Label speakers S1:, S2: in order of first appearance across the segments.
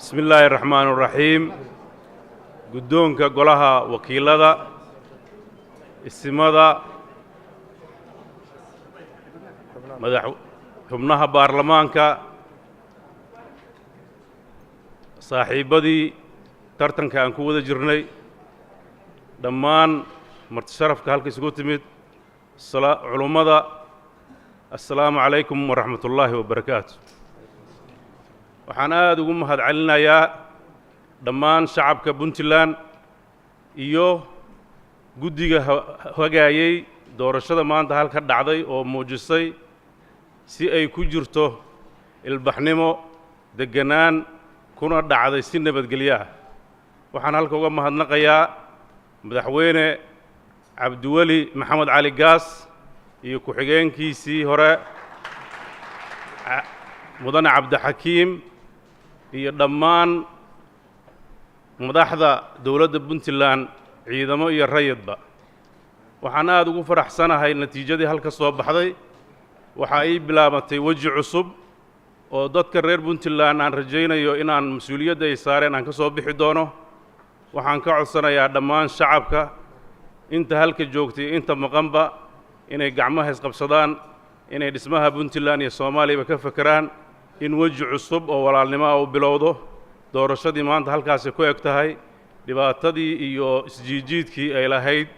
S1: بسم الله الرحمن الرحيم قدونك قولها وكيلة السمادة مدح حبناها بارلمانك صاحبدي ترتنك أن كودا جرني دمان مرتشرف كهالك سكوتميت علماء السلام عليكم ورحمة الله وبركاته waxaan aad ugu mahadcelinayaa dhammaan shacabka Puntland iyo guddiga hagaayay doorashada maanta halka dhacday oo muujisay si ay ku jirto ilbaxnimo deganaan kuna dhacday si nabadgelyo ah waxaan halka uga mahadnaqayaa madaxweyne Cabdiweli Maxamed Cali Gaas iyo ku-xigeenkiisii hore mudane Cabdixakiim iyo dhammaan madaxda dawladda Puntland ciidamo iyo rayidba waxaan aad ugu faraxsanahay natiijadii halka soo baxday waxa ay bilaabatay waji cusub oo dadka reer Puntland aan rajaynayo inaan mas'uuliyadda ay saareen aan ka soo bixi doono waxaan ka codsanayaa dhammaan shacabka inta halka joogtay inta maqanba inay gacmaha isqabsadaan inay dhismaha Puntland iyo Soomaaliya ka fakaraan in waji cusub oo walaalnimo ah uu bilowdo doorashadii maanta halkaas ku eg tahay dhibaatadii iyo isjiijiidkii ay lahayd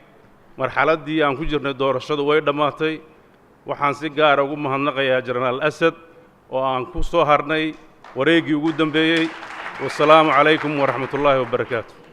S1: marxaladii aan ku jirnay doorashadu way dhamaatay waxaan si gaar ah ugu mahadnaqayaa Generaal Asad oo aan ku soo harnay wareegii ugu dambeeyay wassalaamu calaykum waraxmatullaahi wabarakaatuh